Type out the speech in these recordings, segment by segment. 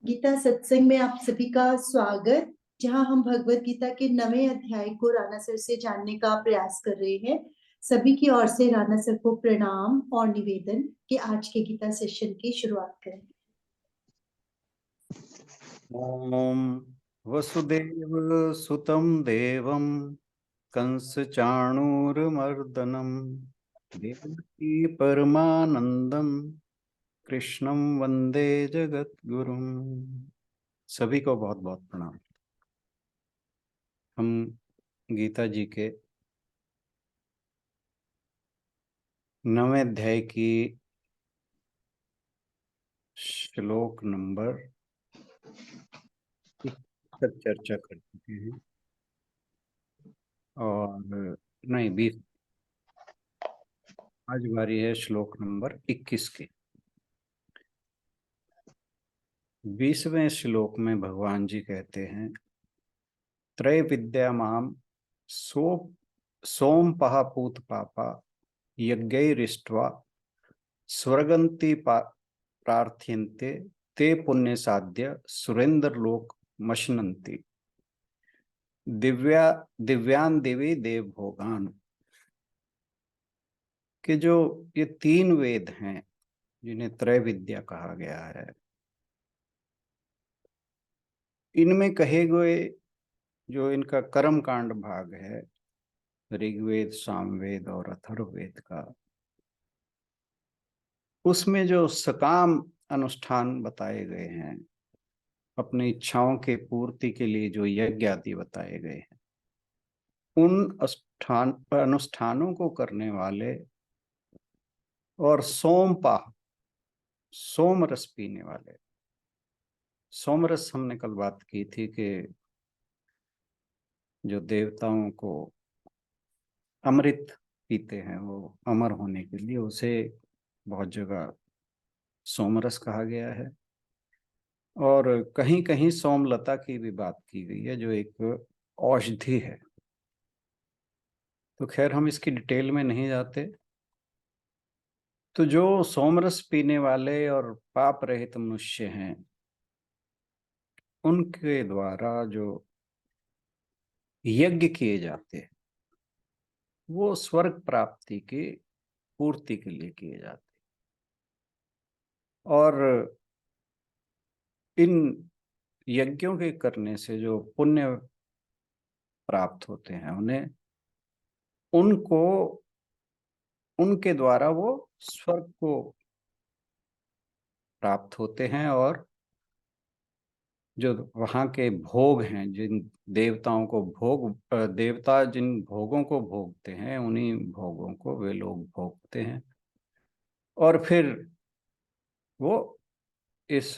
गीता सत्संग में आप सभी का स्वागत, जहां हम भगवत गीता के 9वें अध्याय को राणा सर से जानने का प्रयास कर रहे हैं। सभी की ओर से राणा सर को प्रणाम और निवेदन कि आज के गीता सेशन की शुरुआत करें। ओम वसुदेव सुतं देवं कंस चाणूरमर्दनम देवकी परमानंदम कृष्णं वंदे जगद्गुरुम। सभी को बहुत बहुत प्रणाम। हम गीता जी के 9वें अध्याय की श्लोक नंबर 21 तक चर्चा कर चुके हैं और नहीं 20। आज बारी है श्लोक नंबर 21 की। 20वें श्लोक में भगवान जी कहते हैं, त्रय विद्या माम सो सोमपः पूत पापा यज्ञैरिष्ट्वा स्वर्गन्ति प्रार्थ्यन्ते ते पुण्य साध्य सुरेंद्र लोक मशनन्ति दिव्यान देवी देव भोगान। कि जो ये 3 वेद हैं जिन्हें त्रय विद्या कहा गया है, इनमें कहे गए जो इनका कर्म कांड भाग है, ऋग्वेद, सामवेद और अथर्ववेद का, उसमें जो सकाम अनुष्ठान बताए गए हैं, अपनी इच्छाओं के पूर्ति के लिए जो यज्ञ आदि बताए गए हैं, उन अनुष्ठानों को करने वाले और सोमपाह, सोम रस पीने वाले। सोम रस हमने कल बात की थी कि जो देवताओं को अमृत पीते हैं, वो अमर होने के लिए उसे बहुत जगह सोमरस कहा गया है। और कहीं कहीं सोमलता की भी बात की गई है, जो एक औषधि है। तो खैर हम इसकी डिटेल में नहीं जाते। तो जो सोमरस पीने वाले और पाप रहित मनुष्य हैं, उनके द्वारा जो यज्ञ किए जाते हैं, वो स्वर्ग प्राप्ति की पूर्ति के लिए किए जाते हैं। और इन यज्ञों के करने से जो पुण्य प्राप्त होते हैं, उनको उनके द्वारा वो स्वर्ग को प्राप्त होते हैं। और जो वहाँ के भोग हैं, जिन देवताओं को देवता जिन भोगों को भोगते हैं, उन्हीं भोगों को वे लोग भोगते हैं और फिर वो इस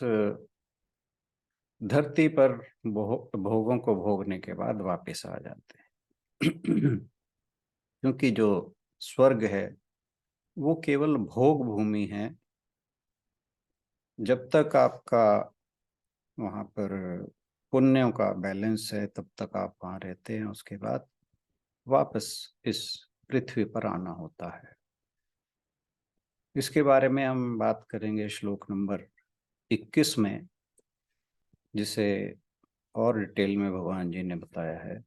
धरती पर भोगों को भोगने के बाद वापस आ जाते हैं। क्योंकि जो स्वर्ग है वो केवल भोग भूमि है। जब तक आपका वहाँ पर पुण्यों का बैलेंस है, तब तक आप वहाँ रहते हैं। उसके बाद वापस इस पृथ्वी पर आना होता है। इसके बारे में हम बात करेंगे श्लोक नंबर 21 में, जिसे और डिटेल में भगवान जी ने बताया है।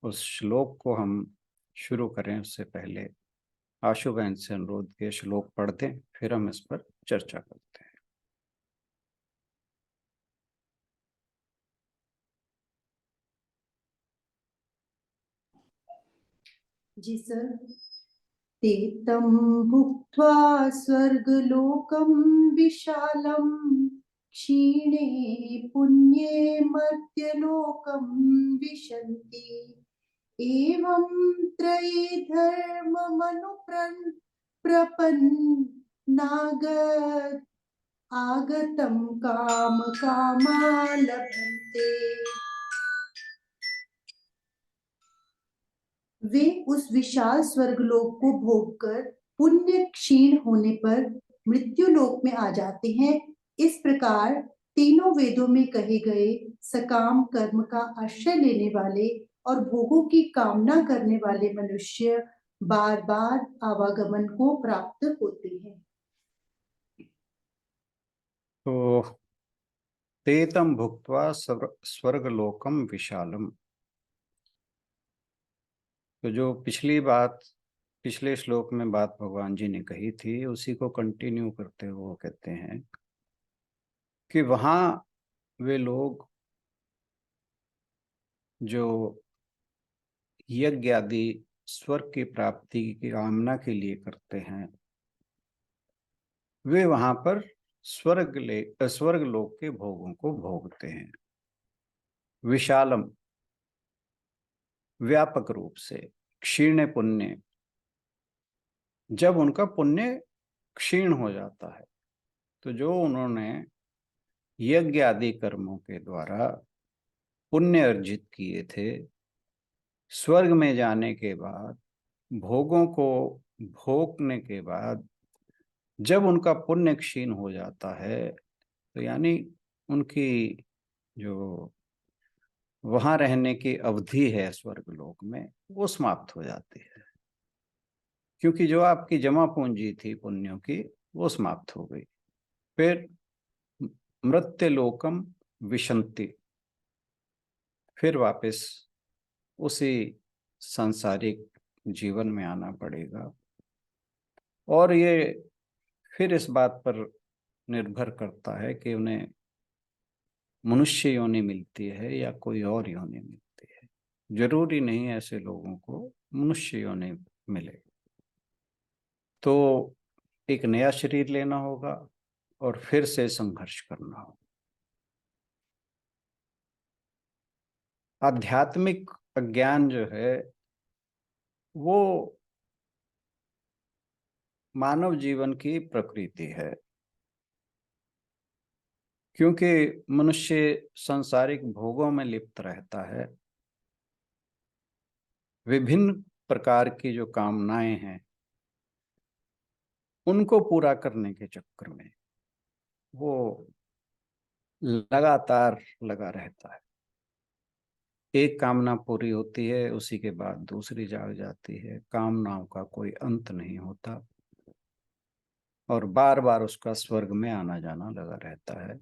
उस श्लोक को हम शुरू करें उससे पहले आशु बहन से अनुरोध के श्लोक पढ़ दें, फिर हम इस पर चर्चा करते हैं। जी सर। ते तं भुक्त्वा स्वर्गलोकं विशालं क्षीणे पुण्ये मर्त्यलोकं विशन्ति। एवं त्रयी प्रपन्नागत आगतं काम कामा लभन्ते। वे उस विशाल स्वर्गलोक को भोगकर पुण्य क्षीण होने पर मृत्यु लोक में आ जाते हैं। इस प्रकार तीनों वेदों में कहे गए सकाम कर्म का आश्रय लेने वाले और भोगों की कामना करने वाले मनुष्य बार बार आवागमन को प्राप्त होते हैं। तो तेतम भुक्त्वा स्वर्गलोकम विशालम। तो जो पिछले श्लोक में बात भगवान जी ने कही थी, उसी को कंटिन्यू करते हुए वो कहते हैं कि वहां वे लोग जो यज्ञ आदि स्वर्ग की प्राप्ति की कामना के लिए करते हैं, वे वहां पर स्वर्ग लोक के भोगों को भोगते हैं। विशालम, व्यापक रूप से। क्षीण पुण्य, जब उनका पुण्य क्षीण हो जाता है, तो जो उन्होंने यज्ञ आदि कर्मों के द्वारा पुण्य अर्जित किए थे, स्वर्ग में जाने के बाद, भोगों को भोगने के बाद जब उनका पुण्य क्षीण हो जाता है, तो यानी उनकी जो वहां रहने की अवधि है स्वर्ग लोक में, वो समाप्त हो जाती है। क्योंकि जो आपकी जमा पूंजी थी पुण्यों की, वो समाप्त हो गई। फिर मृत्युलोकम विशंति, फिर वापस उसी सांसारिक जीवन में आना पड़ेगा। और ये फिर इस बात पर निर्भर करता है कि उन्हें मनुष्य योनि मिलती है या कोई और योनि मिलती है। जरूरी नहीं ऐसे लोगों को मनुष्य योनि मिले। तो एक नया शरीर लेना होगा और फिर से संघर्ष करना होगा। आध्यात्मिक अज्ञान जो है, वो मानव जीवन की प्रकृति है। क्योंकि मनुष्य सांसारिक भोगों में लिप्त रहता है, विभिन्न प्रकार की जो कामनाएं हैं उनको पूरा करने के चक्कर में वो लगातार लगा रहता है। एक कामना पूरी होती है, उसी के बाद दूसरी जाग जाती है। कामनाओं का कोई अंत नहीं होता और बार बार उसका स्वर्ग में आना जाना लगा रहता है,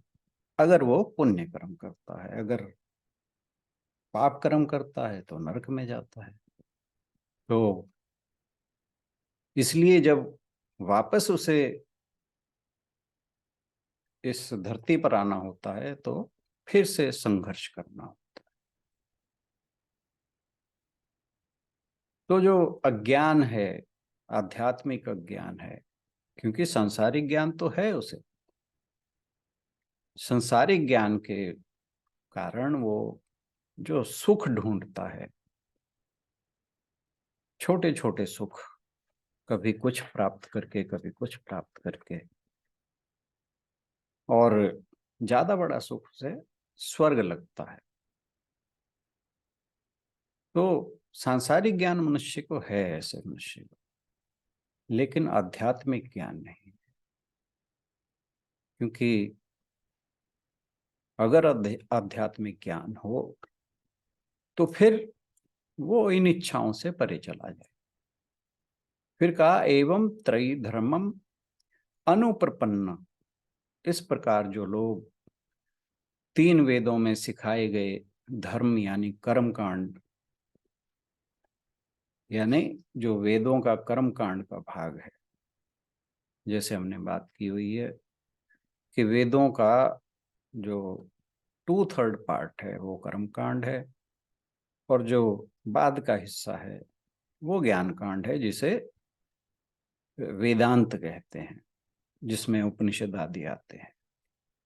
अगर वो पुण्य कर्म करता है। अगर पाप कर्म करता है तो नरक में जाता है। तो इसलिए जब वापस उसे इस धरती पर आना होता है, तो फिर से संघर्ष करना होता है। तो जो अज्ञान है, आध्यात्मिक अज्ञान है, क्योंकि सांसारिक ज्ञान तो है उसे, सांसारिक ज्ञान के कारण वो जो सुख ढूंढता है, छोटे छोटे सुख, कभी कुछ प्राप्त करके कभी कुछ प्राप्त करके, और ज्यादा बड़ा सुख से स्वर्ग लगता है। तो सांसारिक ज्ञान मनुष्य को है, ऐसे मनुष्य को, लेकिन आध्यात्मिक ज्ञान नहीं। क्योंकि अगर आध्यात्मिक ज्ञान हो तो फिर वो इन इच्छाओं से परे चला जाए। फिर कहा एवं त्रयी धर्मम अनुप्रपन्न। इस प्रकार जो लोग तीन वेदों में सिखाए गए धर्म यानी कर्म कांड, यानी जो वेदों का कर्म कांड का भाग है, जैसे हमने बात की हुई है कि वेदों का जो 2/3 पार्ट है वो कर्म कांड है, और जो बाद का हिस्सा है वो ज्ञान कांड है, जिसे वेदांत कहते हैं, जिसमें उपनिषद आदि आते हैं।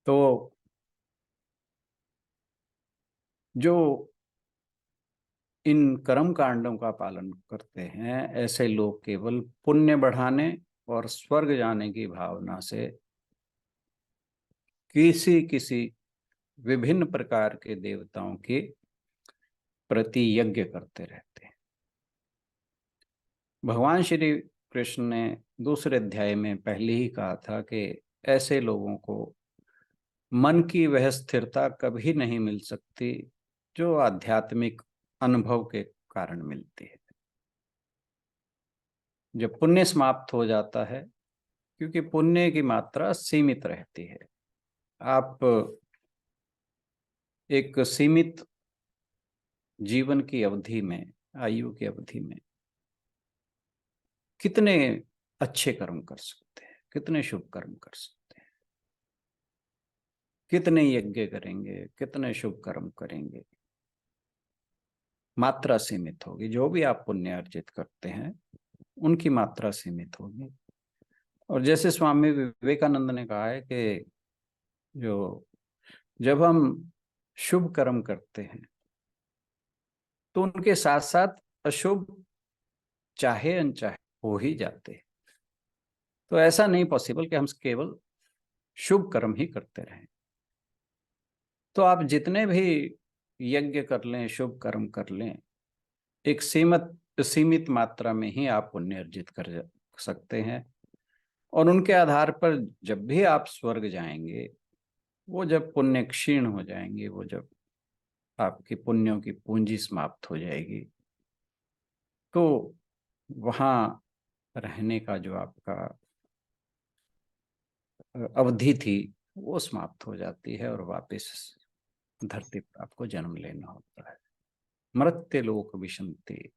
तो जो इन कर्म कांडों का पालन करते हैं, ऐसे लोग केवल पुण्य बढ़ाने और स्वर्ग जाने की भावना से किसी किसी विभिन्न प्रकार के देवताओं के प्रति यज्ञ करते रहते हैं। भगवान श्री कृष्ण ने दूसरे अध्याय में पहले ही कहा था कि ऐसे लोगों को मन की वह स्थिरता कभी नहीं मिल सकती जो आध्यात्मिक अनुभव के कारण मिलती है। जब पुण्य समाप्त हो जाता है, क्योंकि पुण्य की मात्रा सीमित रहती है, आप एक सीमित जीवन की अवधि में, आयु की अवधि में कितने अच्छे कर्म कर सकते हैं, कितने शुभ कर्म कर सकते हैं, कितने यज्ञ करेंगे, कितने शुभ कर्म करेंगे। मात्रा सीमित होगी। जो भी आप पुण्य अर्जित करते हैं उनकी मात्रा सीमित होगी। और जैसे स्वामी विवेकानंद ने कहा है कि जब हम शुभ कर्म करते हैं तो उनके साथ साथ अशुभ चाहे अनचाहे हो ही जाते हैं। तो ऐसा नहीं पॉसिबल कि हम केवल शुभ कर्म ही करते रहें। तो आप जितने भी यज्ञ कर लें, शुभ कर्म कर लें, एक सीमित मात्रा में ही आप पुण्य अर्जित कर सकते हैं। और उनके आधार पर जब भी आप स्वर्ग जाएंगे, वो जब पुण्य क्षीण हो जाएंगे, वो जब आपकी पुण्यों की पूंजी समाप्त हो जाएगी, तो वहां रहने का जो आपका अवधि थी वो समाप्त हो जाती है और वापस धरती पर आपको जन्म लेना होता है। मृत्य लोक विशंति,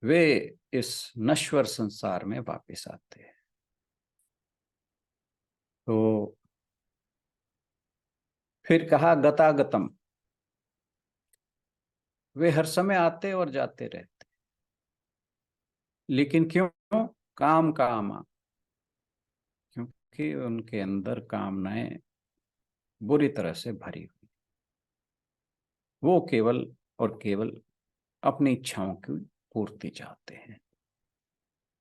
वे इस नश्वर संसार में वापस आते हैं। तो फिर कहा गतागतम, वे हर समय आते और जाते रहते, लेकिन क्यों? काम कामा, क्योंकि उनके अंदर कामनाएं बुरी तरह से भरी हुई। वो केवल और केवल अपनी इच्छाओं की पूर्ति चाहते हैं।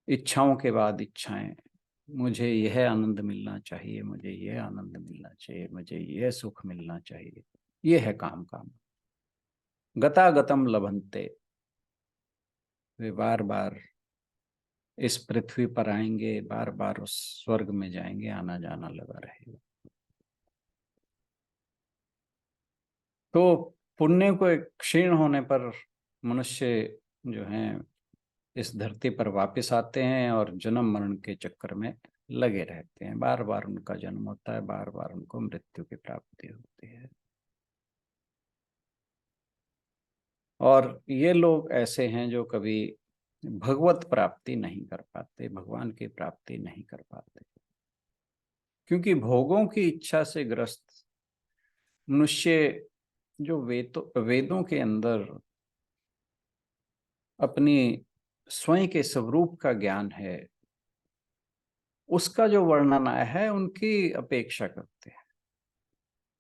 इच्छाओं के बाद इच्छाएं, मुझे यह आनंद मिलना चाहिए, मुझे यह आनंद मिलना चाहिए, मुझे यह सुख मिलना चाहिए। यह है काम। गतागतम लभन्ते, वे बार बार इस पृथ्वी पर आएंगे, बार बार उस स्वर्ग में जाएंगे, आना जाना लगा रहेगा। तो पुण्य को क्षीण होने पर मनुष्य जो हैं इस धरती पर वापस आते हैं और जन्म मरण के चक्कर में लगे रहते हैं। बार बार उनका जन्म होता है, बार बार उनको मृत्यु की प्राप्ति होती है। और ये लोग ऐसे हैं जो कभी भगवत प्राप्ति नहीं कर पाते, भगवान की प्राप्ति नहीं कर पाते, क्योंकि भोगों की इच्छा से ग्रस्त मनुष्य जो वेदों के अंदर अपनी स्वयं के स्वरूप का ज्ञान है, उसका जो वर्णन आया है उनकी अपेक्षा करते हैं।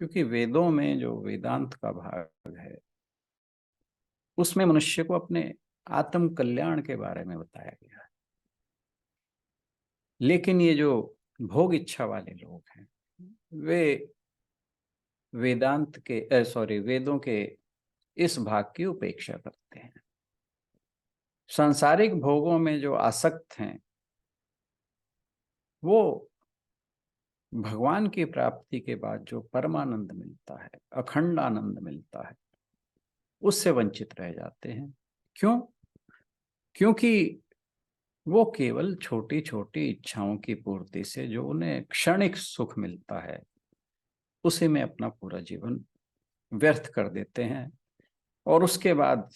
क्योंकि वेदों में जो वेदांत का भाग है उसमें मनुष्य को अपने आत्म कल्याण के बारे में बताया गया है। लेकिन ये जो भोग इच्छा वाले लोग हैं, वे वेदों के इस भाग की उपेक्षा करते हैं। सांसारिक भोगों में जो आसक्त हैं वो भगवान की प्राप्ति के बाद जो परमानंद मिलता है, अखंड आनंद मिलता है, उससे वंचित रह जाते हैं। क्यों? क्योंकि वो केवल छोटी छोटी इच्छाओं की पूर्ति से जो उन्हें क्षणिक सुख मिलता है, उसी में अपना पूरा जीवन व्यर्थ कर देते हैं। और उसके बाद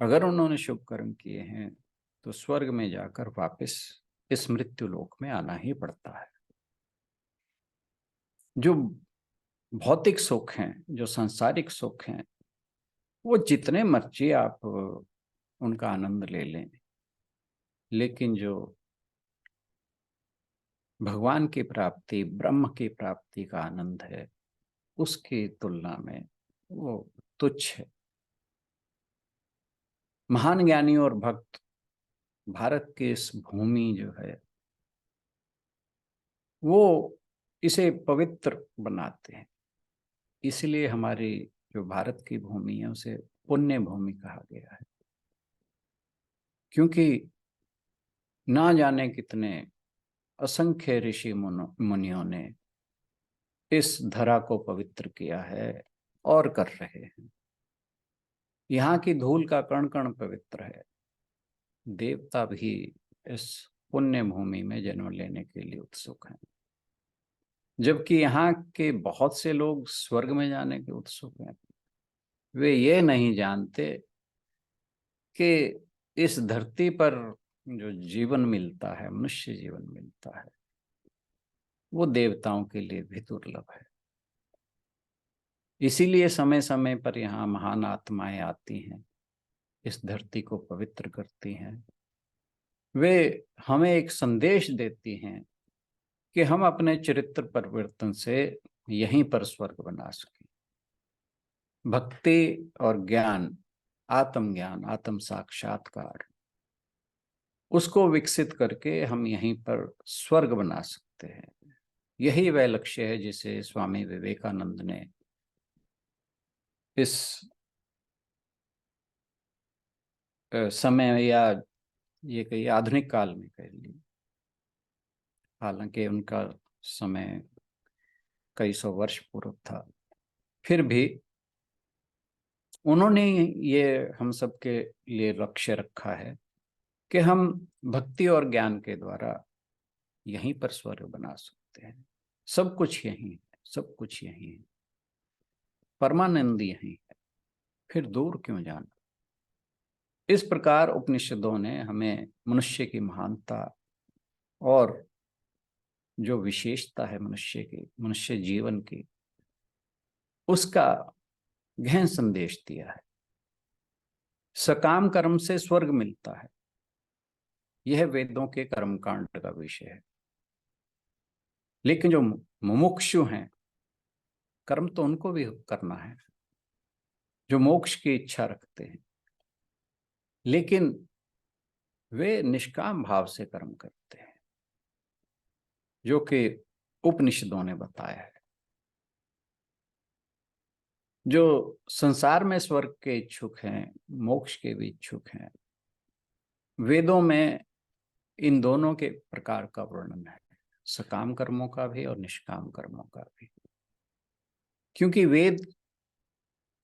अगर उन्होंने शुभ कर्म किए हैं तो स्वर्ग में जाकर वापस इस मृत्यु लोक में आना ही पड़ता है। जो भौतिक सुख हैं, जो सांसारिक सुख हैं, वो जितने मर्जी आप उनका आनंद ले लें, लेकिन जो भगवान की प्राप्ति, ब्रह्म की प्राप्ति का आनंद है, उसकी तुलना में वो तुच्छ है। महान ज्ञानी और भक्त भारत की इस भूमि जो है वो इसे पवित्र बनाते हैं। इसलिए हमारी जो भारत की भूमि है उसे पुण्य भूमि कहा गया है। क्योंकि ना जाने कितने असंख्य ऋषि मुनियों ने इस धरा को पवित्र किया है और कर रहे हैं। यहाँ की धूल का कण कण पवित्र है। देवता भी इस पुण्य भूमि में जन्म लेने के लिए उत्सुक हैं। जबकि यहाँ के बहुत से लोग स्वर्ग में जाने के उत्सुक हैं। वे ये नहीं जानते कि इस धरती पर जो जीवन मिलता है, मनुष्य जीवन मिलता है, वो देवताओं के लिए भी दुर्लभ है। इसीलिए समय समय पर यहाँ महान आत्माएं आती हैं, इस धरती को पवित्र करती हैं। वे हमें एक संदेश देती हैं कि हम अपने चरित्र परिवर्तन से यहीं पर स्वर्ग बना सकें। भक्ति और ज्ञान, आत्म साक्षात्कार, उसको विकसित करके हम यहीं पर स्वर्ग बना सकते हैं। यही वह लक्ष्य है जिसे स्वामी विवेकानंद ने इस समय, या ये कहिए आधुनिक काल में कह ली, हालांकि उनका समय कई सौ वर्ष पूर्व था, फिर भी उन्होंने ये हम सबके लिए लक्ष्य रखा है कि हम भक्ति और ज्ञान के द्वारा यहीं पर स्वर्ग बना सकते हैं। सब कुछ यहीं है, सब कुछ यहीं है, परमानंद यहीं है, फिर दूर क्यों जाना। इस प्रकार उपनिषदों ने हमें मनुष्य की महानता और जो विशेषता है मनुष्य की, मनुष्य जीवन की, उसका गहन संदेश दिया है। सकाम कर्म से स्वर्ग मिलता है, यह वेदों के कर्मकांड का विषय है। लेकिन जो मुमुक्षु हैं, कर्म तो उनको भी करना है, जो मोक्ष की इच्छा रखते हैं, लेकिन वे निष्काम भाव से कर्म करते हैं, जो कि उपनिषदों ने बताया है। जो संसार में स्वर्ग के इच्छुक हैं, मोक्ष के भी इच्छुक हैं, वेदों में इन दोनों के प्रकार का वर्णन है, सकाम कर्मों का भी और निष्काम कर्मों का भी। क्योंकि वेद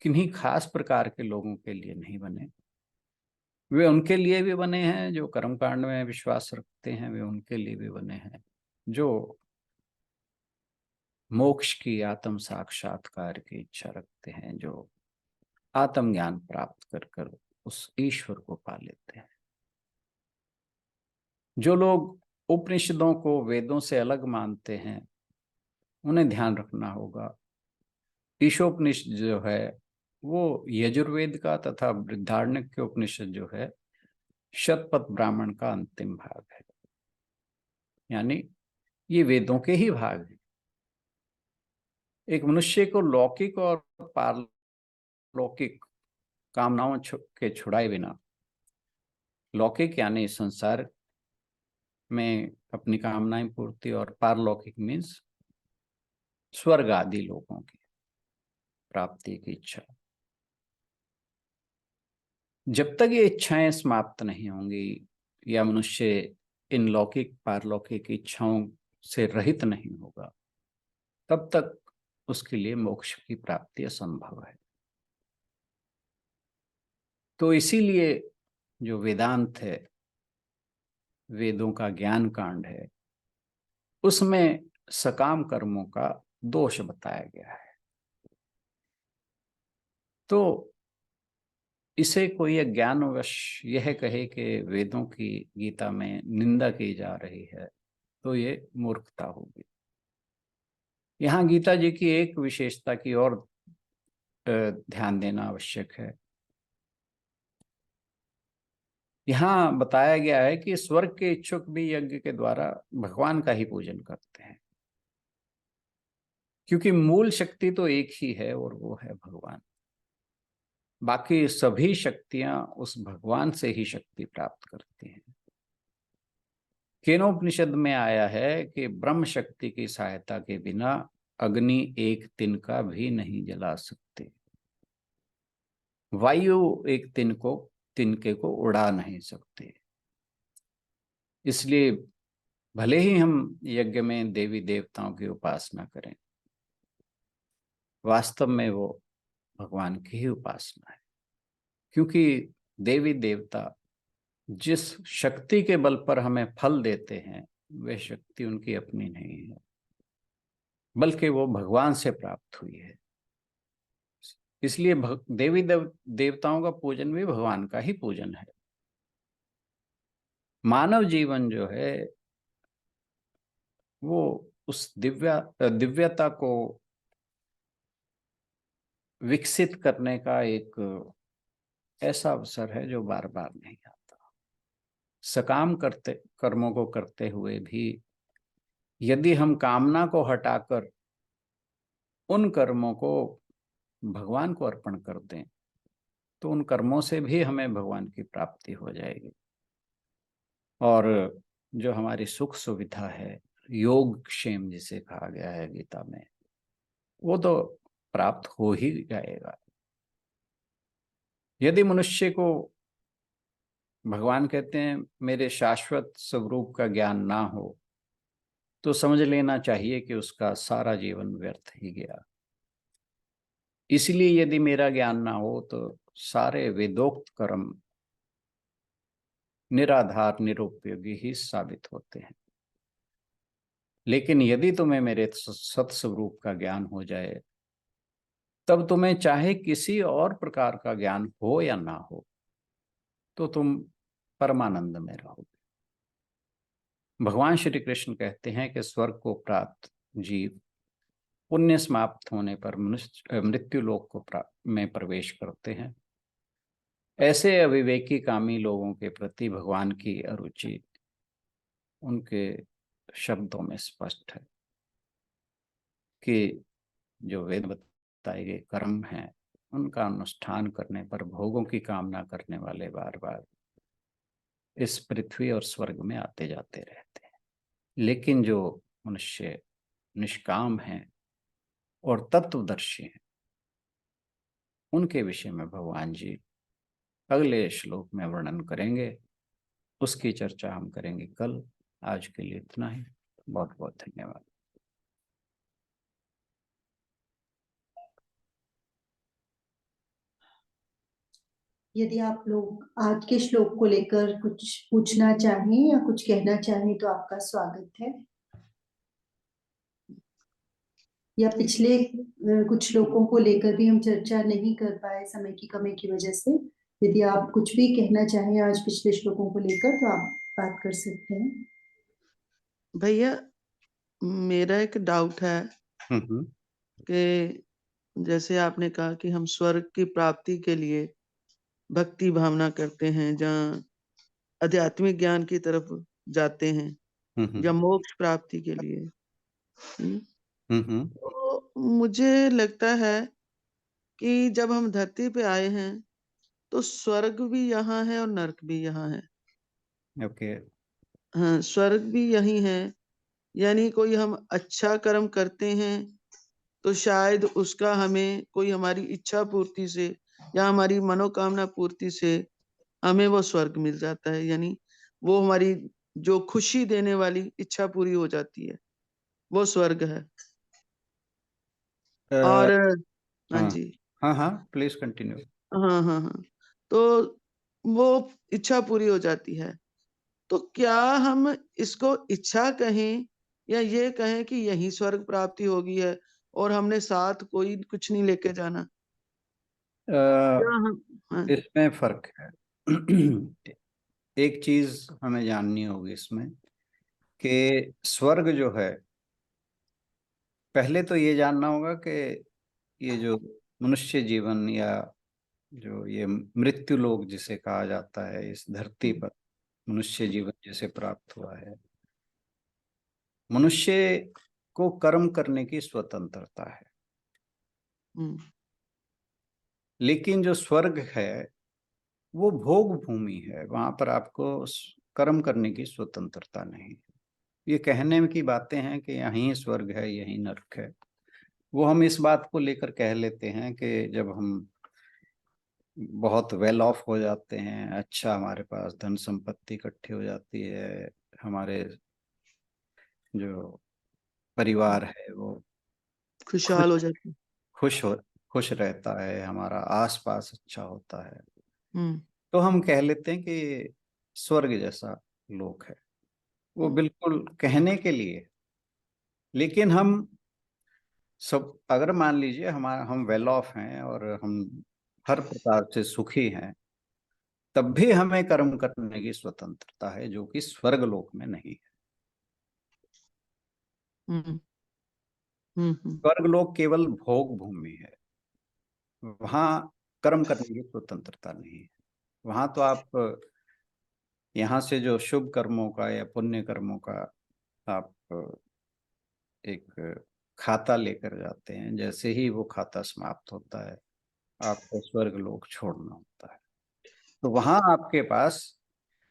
किन्हीं खास प्रकार के लोगों के लिए नहीं बने, वे उनके लिए भी बने हैं जो कर्मकांड में विश्वास रखते हैं, वे उनके लिए भी बने हैं जो मोक्ष की, आत्म साक्षात्कार की इच्छा रखते हैं, जो आत्मज्ञान प्राप्त कर कर उस ईश्वर को पा लेते हैं। जो लोग उपनिषदों को वेदों से अलग मानते हैं, उन्हें ध्यान रखना होगा, ईशोपनिषद जो है वो यजुर्वेद का तथा बृहदारण्यक उपनिषद जो है शतपथ ब्राह्मण का अंतिम भाग है। यानी ये वेदों के ही भाग हैं। एक मनुष्य को लौकिक और पारलौकिक कामनाओं के छुड़ाए बिना, लौकिक यानी संसार में अपनी कामनाएं पूर्ति, और पारलौकिक मीन्स स्वर्ग आदि लोगों की प्राप्ति की इच्छा, जब तक ये इच्छाएं समाप्त नहीं होंगी या मनुष्य इन लौकिक पारलौकिक इच्छाओं से रहित नहीं होगा, तब तक उसके लिए मोक्ष की प्राप्ति असंभव है। तो इसीलिए जो वेदांत है, वेदों का ज्ञान कांड है, उसमें सकाम कर्मों का दोष बताया गया है। तो इसे कोई अज्ञानवश यह कहे कि वेदों की गीता में निंदा की जा रही है, तो ये मूर्खता होगी। यहाँ गीता जी की एक विशेषता की और ध्यान देना आवश्यक है। यहाँ बताया गया है कि स्वर्ग के इच्छुक भी यज्ञ के द्वारा भगवान का ही पूजन करते हैं, क्योंकि मूल शक्ति तो एक ही है और वो है भगवान। बाकी सभी शक्तियां उस भगवान से ही शक्ति प्राप्त करती हैं। केनोपनिषद में आया है कि ब्रह्म शक्ति की सहायता के बिना अग्नि एक तिनका भी नहीं जला सकते, वायु एक तिनके को उड़ा नहीं सकते। इसलिए भले ही हम यज्ञ में देवी देवताओं की उपासना करें, वास्तव में वो भगवान की ही उपासना है, क्योंकि देवी देवता जिस शक्ति के बल पर हमें फल देते हैं, वह शक्ति उनकी अपनी नहीं है। बल्कि वो भगवान से प्राप्त हुई है। इसलिए देवताओं का पूजन भी भगवान का ही पूजन है। मानव जीवन जो है वो उस दिव्यता को विकसित करने का एक ऐसा अवसर है जो बार बार नहीं आता। सकाम करते कर्मों को करते हुए भी यदि हम कामना को हटाकर उन कर्मों को भगवान को अर्पण कर दें तो उन कर्मों से भी हमें भगवान की प्राप्ति हो जाएगी। और जो हमारी सुख सुविधा है, योग क्षेम जिसे कहा गया है गीता में, वो तो प्राप्त हो ही जाएगा। यदि मनुष्य को, भगवान कहते हैं, मेरे शाश्वत स्वरूप का ज्ञान ना हो तो समझ लेना चाहिए कि उसका सारा जीवन व्यर्थ ही गया। इसलिए यदि मेरा ज्ञान ना हो तो सारे वेदोक्त कर्म निराधार निरुपयोगी ही साबित होते हैं। लेकिन यदि तुम्हें मेरे सत्स्वरूप का ज्ञान हो जाए तब तुम्हें चाहे किसी और प्रकार का ज्ञान हो या ना हो तो तुम परमानंद में रहोगे। भगवान श्री कृष्ण कहते हैं कि स्वर्ग को प्राप्त जीव पुण्य समाप्त होने पर मृत्यु लोक को में प्रवेश करते हैं। ऐसे अविवेकी कामी लोगों के प्रति भगवान की अरुचि उनके शब्दों में स्पष्ट है कि जो वेद बताए गए कर्म हैं उनका अनुष्ठान करने पर भोगों की कामना करने वाले बार बार इस पृथ्वी और स्वर्ग में आते जाते रहते हैं। लेकिन जो मनुष्य निष्काम हैं और तत्वदर्शी हैं उनके विषय में भगवान जी अगले श्लोक में वर्णन करेंगे। उसकी चर्चा हम करेंगे कल। आज के लिए इतना ही। बहुत बहुत धन्यवाद। यदि आप लोग आज के श्लोक को लेकर कुछ पूछना चाहें या कुछ कहना चाहें तो आपका स्वागत है। या पिछले कुछ श्लोकों को लेकर भी हम चर्चा नहीं कर पाए समय की कमी की वजह से। यदि आप कुछ भी कहना चाहें आज पिछले श्लोकों को लेकर तो आप बात कर सकते हैं। भैया, मेरा एक डाउट है कि जैसे आपने कहा कि हम स्वर्ग की प्राप्ति के लिए भक्ति भावना करते हैं, जहाँ आध्यात्मिक ज्ञान की तरफ जाते हैं, या मोक्ष प्राप्ति के लिए। तो मुझे लगता है कि जब हम धरती पे आए हैं तो स्वर्ग भी यहाँ है और नरक भी यहाँ है। ओके। हाँ, स्वर्ग भी यही है। यानी कोई हम अच्छा कर्म करते हैं तो शायद उसका हमें कोई हमारी इच्छा पूर्ति से या हमारी मनोकामना पूर्ति से हमें वो स्वर्ग मिल जाता है। यानी वो हमारी जो खुशी देने वाली इच्छा पूरी हो जाती है, वो स्वर्ग है। और हाँ जी, हाँ हाँ, प्लीज कंटिन्यू। हाँ हाँ हाँ, तो वो इच्छा पूरी हो जाती है। तो क्या हम इसको इच्छा कहें या ये कहें कि यही स्वर्ग प्राप्ति होगी है और हमने साथ कोई कुछ नहीं लेके जाना? क्या हम हाँ, इसमें फर्क है। एक चीज हमें जाननी होगी इसमें कि स्वर्ग जो है, पहले तो ये जानना होगा कि ये जो मनुष्य जीवन या जो ये मृत्यु लोक जिसे कहा जाता है, इस धरती पर मनुष्य जीवन जिसे प्राप्त हुआ है, मनुष्य को कर्म करने की स्वतंत्रता है। लेकिन जो स्वर्ग है वो भोग भूमि है, वहां पर आपको कर्म करने की स्वतंत्रता नहीं है। ये कहने की बातें हैं कि यहीं स्वर्ग है यहीं नरक है। वो हम इस बात को लेकर कह लेते हैं कि जब हम बहुत वेल ऑफ हो जाते हैं, अच्छा हमारे पास धन संपत्ति इकट्ठी हो जाती है, हमारे जो परिवार है वो खुशहाल खुश हो जाती है। खुश हो खुश रहता है, हमारा आसपास अच्छा होता है, हम्म तो हम कह लेते हैं कि स्वर्ग जैसा लोक है। वो बिल्कुल कहने के लिए। लेकिन हम सब अगर मान लीजिए हम वेल ऑफ हैं और हम हर प्रकार से सुखी हैं, तब भी हमें कर्म करने की स्वतंत्रता है, जो कि स्वर्ग लोक में नहीं है। हम्म स्वर्ग लोक केवल भोग भूमि है, वहां कर्म करने की स्वतंत्रता नहीं है। वहां तो आप यहाँ से जो शुभ कर्मों का या पुण्य कर्मों का आप एक खाता लेकर जाते हैं, जैसे ही वो खाता समाप्त होता है आपको स्वर्ग लोक छोड़ना होता है। तो वहां आपके पास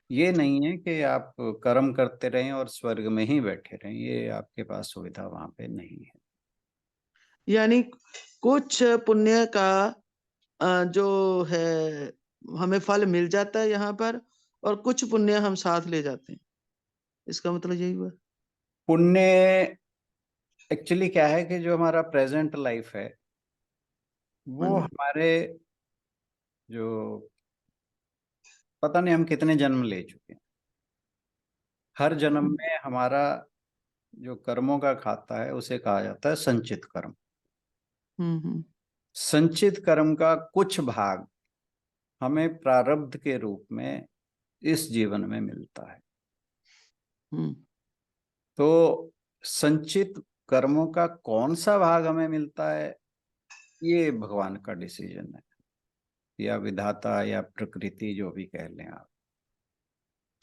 ये नहीं है कि आप कर्म करते रहें और स्वर्ग में ही बैठे रहें, ये आपके पास सुविधा वहां पे नहीं है। यानी कुछ पुण्य का जो है हमें फल मिल जाता है यहाँ पर, और कुछ पुण्य हम साथ ले जाते हैं, इसका मतलब यही हुआ। पुण्य एक्चुअली क्या है कि जो हमारा प्रेजेंट लाइफ है वो हमारे जो पता नहीं हम कितने जन्म ले चुके हैं, हर जन्म में हमारा जो कर्मों का खाता है उसे कहा जाता है संचित कर्म। हम्म संचित कर्म का कुछ भाग हमें प्रारब्ध के रूप में इस जीवन में मिलता है। हम्म तो संचित कर्मों का कौन सा भाग हमें मिलता है, ये भगवान का डिसीजन है, या विधाता या प्रकृति, जो भी कह लें आप।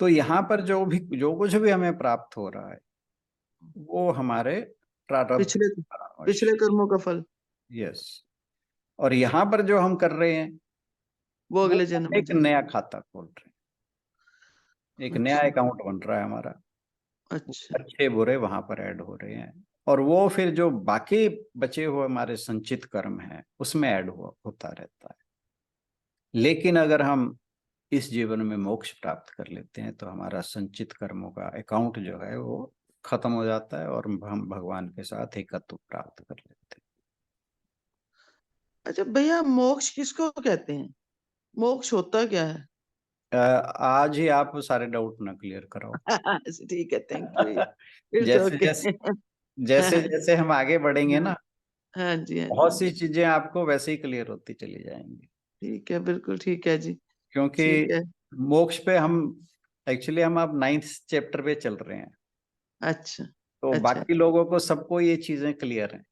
तो यहाँ पर जो कुछ भी हमें प्राप्त हो रहा है वो हमारे प्रारब्ध पिछले के पिछले परावश। कर्मों का फल यस। और यहाँ पर जो हम कर रहे हैं वो वो अगले जन्म में एक जाए। नया खाता खोल रहे हैं, एक नया अच्छा अकाउंट बन रहा है हमारा। अच्छा अच्छे बुरे वहां पर ऐड हो रहे हैं, और वो फिर जो बाकी बचे हुए हमारे संचित कर्म हैं उसमें ऐड होता रहता है। लेकिन अगर हम इस जीवन में मोक्ष प्राप्त कर लेते हैं तो हमारा संचित कर्मों का अकाउंट जो है वो खत्म हो जाता है और हम भगवान के साथ एकत्व प्राप्त कर लेते हैं। अच्छा भैया, मोक्ष किसको कहते हैं? मोक्ष होता क्या है? आज ही आप सारे डाउट ना क्लियर कराओ। ठीक है, थैंक यू भैया। इट्स जैसे ओके। जैसे जैसे जैसे हम आगे बढ़ेंगे ना, हाँ जी हाँ जी, बहुत सी चीजें आपको वैसे ही क्लियर होती चली जाएंगी। ठीक है, बिल्कुल ठीक है जी। क्योंकि ठीक है। मोक्ष पे हम अब 9th चैप्टर पे चल रहे हैं, अच्छा तो अच्छा बाकी लोगों को सबको ये चीजें क्लियर हैं।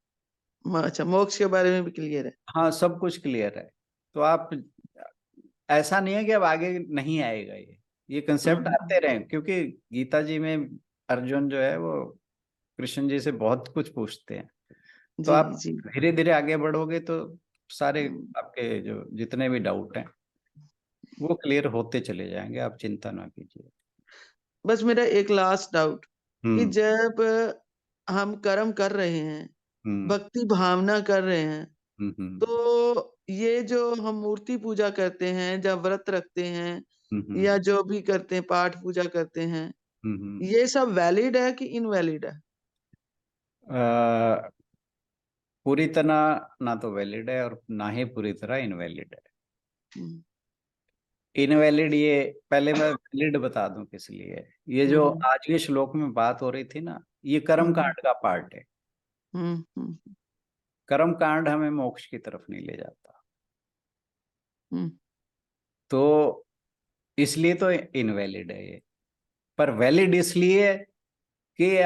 अच्छा, मोक्ष के बारे में भी क्लियर है। हाँ, सब कुछ क्लियर है। तो आप, ऐसा नहीं है कि अब आगे नहीं आएगा, ये कंसेप्ट हम्म, आते रहे, क्योंकि गीता जी में अर्जुन जो है वो कृष्ण जी से बहुत कुछ पूछते हैं। तो जी आप जी। धीरे धीरे आगे बढ़ोगे तो सारे आपके जो जितने भी डाउट हैं वो क्लियर होते चले जाएंगे, आप चिंता ना कीजिए। बस मेरा एक लास्ट डाउट, कि हम्म जब हम कर्म कर रहे हैं, हम्म भक्ति भावना कर रहे हैं, हम्म तो ये जो हम मूर्ति पूजा करते हैं, जब व्रत रखते हैं, हम्म या जो भी करते हैं, पाठ पूजा करते हैं, हम्म ये सब वैलिड है कि इनवैलिड है? अ, पूरी तरह ना तो वैलिड है और ना ही पूरी तरह इनवैलिड है। हम्म इनवैलिड, ये पहले मैं वैलिड बता दूं किस लिए। ये जो हम्म आज के श्लोक में बात हो रही थी ना, ये कर्म हम्म कांड का पार्ट है। हम्म कर्म कांड हमें मोक्ष की तरफ नहीं ले जाता, हम्म तो इसलिए तो इनवैलिड है ये। पर वैलिड इसलिए कि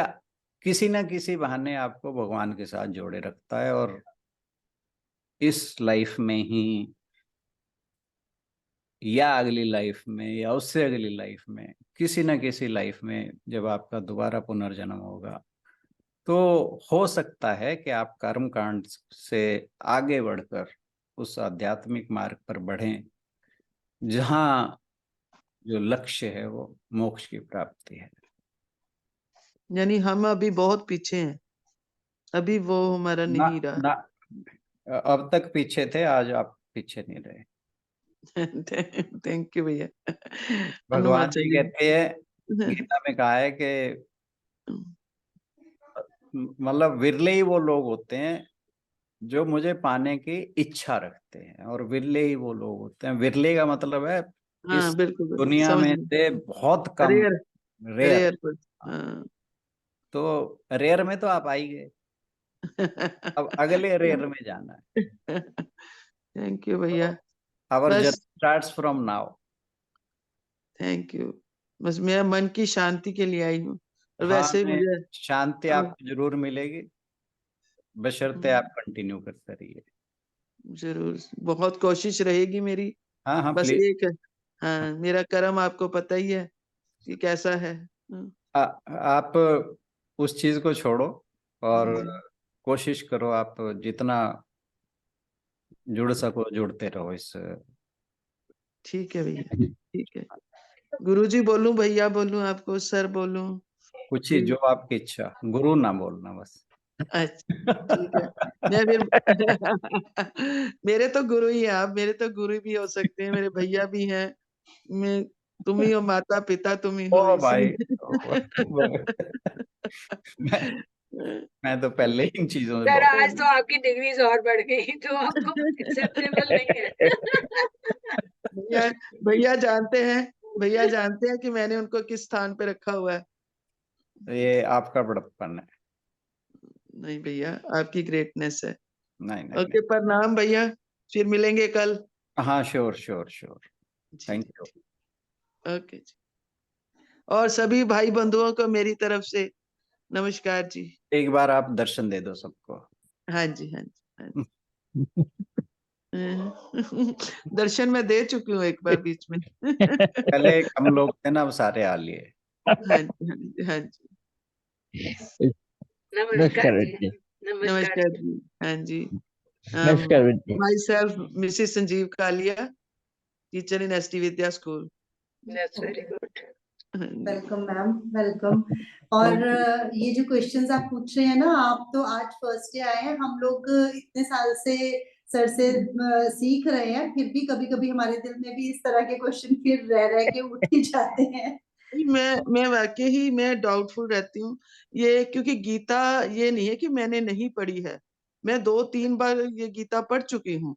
किसी न किसी बहाने आपको भगवान के साथ जोड़े रखता है, और इस लाइफ में ही या अगली लाइफ में या उससे अगली लाइफ में, किसी न किसी लाइफ में जब आपका दोबारा पुनर्जन्म होगा, तो हो सकता है कि आप कर्म कांड से आगे बढ़कर उस आध्यात्मिक मार्ग पर बढ़ें जहाँ जो लक्ष्य है वो मोक्ष की प्राप्ति है। यानी हम अभी बहुत पीछे हैं, अभी वो हमारा ना नहीं रहा। ना, अब तक पीछे थे, आज आप पीछे नहीं रहे। थैंक यू भैया। भगवान जी अनुमाचली। कहते हैं, गीता में कहा है कि मतलब विरले ही वो लोग होते हैं जो मुझे पाने की इच्छा रखते हैं, और विरले ही वो लोग होते हैं, विरले का मतलब है हाँ इस बिल्कुल बिल्कुल, दुनिया समझ में गई। से बहुत कम, रेयर रेयर। रेयर पर। हाँ। तो रेयर में तो आप आ ही गए। अब अगले रेयर में जाना है। थैंक यू भैया। Our bus journey starts from now. Thank you. बस मैं मन की शांति के लिए आई हूँ, और हाँ, वैसे ही मैं मुझे शांति हाँ, आपको जरूर मिलेगी, बशर्ते आप कंटिन्यू करते रहिए। जरूर बहुत कोशिश रहेगी मेरी। हाँ हाँ, बस प्लीज। एक है, हाँ, मेरा कर्म आपको पता ही है कि कैसा है। आप उस चीज को छोड़ो और जी, कोशिश करो, आप जितना जुड़ सको जुड़ते रहो इस। ठीक है भैया, ठीक है। गुरुजी बोलूं, भैया बोलूं, आपको सर बोलूं? कुछ ही जो आपकी इच्छा, गुरु ना बोलना बस। अच्छा ठीक है। मैं फिर मेरे तो गुरु ही हैं आप, मेरे तो गुरु भी हो सकते हैं, मेरे भैया भी हैं। मैं तुम ही हो, माता पिता तुम ही ओ हो, भाई, इसलिए मैं तो पहले ही इन चीजों से सर बहुत। आज तो आपकी डिग्रीज और बढ़ गई जो आपको एक्सेप्टेबल नहीं है। भैया भैया जानते हैं, भैया जानते हैं कि मैंने उनको किस स्थान पे रखा हुआ है। ये आपका बड़प्पन है। नहीं भैया, आपकी ग्रेटनेस है। नहीं नहीं नहीं। ओके, प्रणाम भैया, फिर मिलेंगे कल। हाँ, श्योर श्योर श्योर। जी थैंक जी यू। ठीक, ओके जी। और सभी भाई बंधुओं को मेरी तरफ से नमस्कार जी। एक बार आप दर्शन दे दो सबको। हाँ जी, हाँ जी, हाँ जी। दर्शन मैं दे चुकी हूँ एक बार बीच में। पहले हम लोग थे ना, अब सारे आ लिए। हाँ जी, हाँ जी, हाँ जी। नमस्कार जी। नमस्कार नमस्कार जी। जी, हाँ जी। नमस्कार बेटे। My self Mrs Sanjeev Kalia, teacher in ST Vidya school. That's very good. हाँ जी, वेलकम मैम, वेलकम। और थैंक यू। ये जो क्वेश्चंस आप पूछ रहे हैं ना, आप तो आज फर्स्ट डे आए हैं, हम लोग इतने साल से सर से सीख रहे हैं, फिर भी कभी कभी हमारे दिल में भी इस तरह के क्वेश्चन फिर रह के उठ ही जाते हैं। मैं वाकई ही मैं डाउटफुल रहती हूँ ये, क्योंकि गीता ये नहीं है कि मैंने नहीं पढ़ी है, मैं 2-3 बार ये गीता पढ़ चुकी हूँ,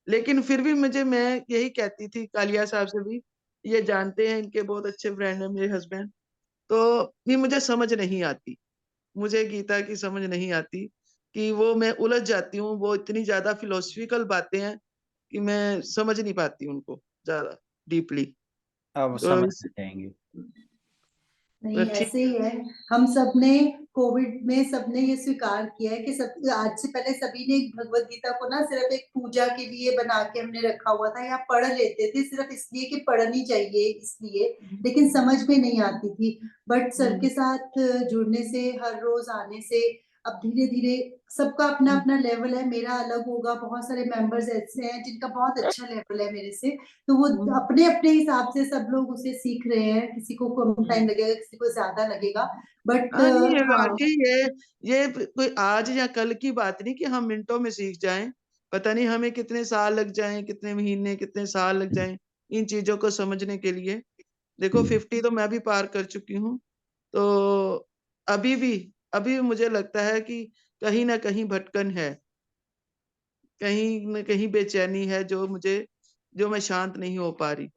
लेकिन फिर भी मैं यही कहती थी कालिया साहब से भी, ये जानते हैं, इनके बहुत अच्छे फ्रेंड है मेरे हस्बैंड, तो भी मुझे समझ नहीं आती, मुझे गीता की समझ नहीं आती, कि वो मैं उलझ जाती हूँ, वो इतनी ज्यादा फिलोसफिकल बातें हैं कि मैं समझ नहीं पाती उनको ज्यादा डीपली। अब तो समझ जाएंगे। नहीं, ठीक, ऐसे ही है। हम सब ने कोविड में सबने ये स्वीकार किया है कि सब आज से पहले सभी ने भगवत गीता को ना सिर्फ एक पूजा के लिए बना के हमने रखा हुआ था, या पढ़ लेते थे सिर्फ इसलिए कि पढ़नी चाहिए इसलिए, लेकिन समझ में नहीं आती थी। बट सर के साथ जुड़ने से, हर रोज आने से अब धीरे धीरे सबका अपना अपना लेवल है, मेरा अलग होगा, बहुत सारे मेंबर्स ऐसे हैं जिनका बहुत अच्छा लेवल है मेरे से, तो वो अपने अपने हिसाब से सब लोग उसे सीख रहे हैं, किसी को कम टाइम लगेगा, किसी को ज्यादा लगेगा, बट हाँ नहीं, ये हाँ। वाकई ये कोई आज या कल की बात नहीं कि हम मिनटों में सीख जाएं, पता नहीं हमें कितने साल लग जाएं, कितने महीने, कितने साल लग जाएं इन चीजों को समझने के लिए। देखो 50 तो मैं भी पार कर चुकी हूँ, तो अभी भी अभी भी मुझे लगता है कि कहीं ना कहीं भटकन है, कहीं न कहीं बेचैनी है, जो मैं शांत नहीं हो पा रही।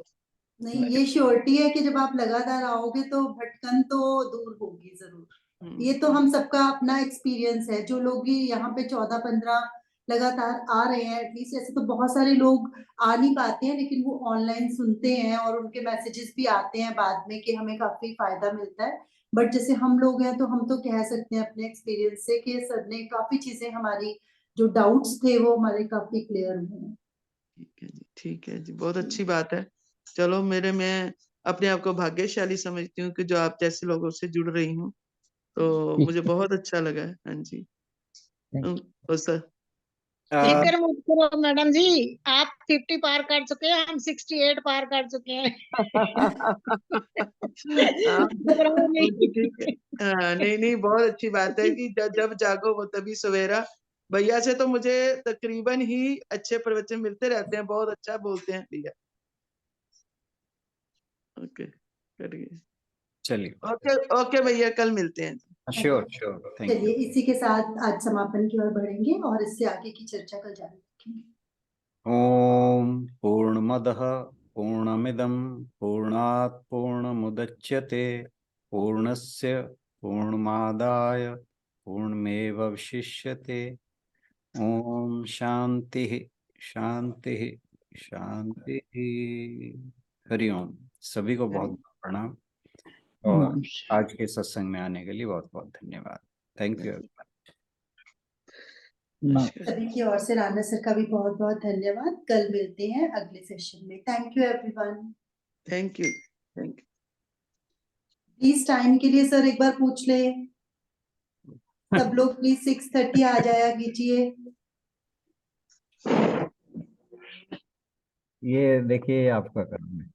नहीं, ये श्योरिटी है कि जब आप लगातार आओगे तो भटकन तो दूर होगी जरूर। ये तो हम सबका अपना एक्सपीरियंस है, जो लोग भी यहाँ पे 14-15 लगातार आ रहे हैं, एटलीस्ट ऐसे तो बहुत सारे लोग आ नहीं पाते हैं, लेकिन वो ऑनलाइन सुनते हैं और उनके मैसेजेस भी आते हैं बाद में कि हमें काफी फायदा मिलता है। बट जैसे हम लोग हैं तो हम तो कह सकते हैं अपने एक्सपीरियंस से कि सर ने काफी चीजें, हमारी जो डाउट्स थे वो हमारे काफी क्लियर हुए हैं। ठीक है जी, ठीक है जी, बहुत अच्छी बात है। चलो मैं अपने आप को भाग्यशाली समझती हूँ कि जो आप जैसे लोगों से जुड़ रही हूँ, तो मुझे बहुत अच्छा लगा है। हाँ जी। तो सर फिक्र मत करो मैडम जी, आप 50 पार कर चुके हैं, हम 68 पार कर चुके हैं। हाँ, घबराओ नहीं। तो ठीक है। हाँ, नहीं नहीं, बहुत अच्छी बात है कि जब जागो वो तभी सवेरा। भैया से तो मुझे तकरीबन ही अच्छे प्रवचन मिलते रहते हैं, बहुत अच्छा बोलते हैं भैया। ओके, करिए। चलिए, ओके ओके भैया, कल मिलते हैं। श्योर श्योर, थैंक चलिए, यू। इसी के साथ आज समापन की ओर बढ़ेंगे और इससे आगे की चर्चा कल जारी रखेंगे। ओम पूर्णमदः पूर्णमिदं पूर्णात् पूर्णमुदच्यते पूर्णस्य पूर्णमादाय पूर्णमेवशिष्यते। ओम शांति शांति शांति। हरिओम। सभी को बहुत बहुत प्रणाम और नमस्कार। आज के सत्संग में आने के लिए बहुत बहुत धन्यवाद। Thank you. सभी की ओर से राणा सर का भी बहुत बहुत धन्यवाद। कल मिलते हैं अगले सेशन में। Thank you everyone. Thank you. Thank you. Please time के लिए सर एक बार पूछ ले। सब लोग प्लीज 6:30 आ जाया कीजिए। ये देखिए आपका काम है।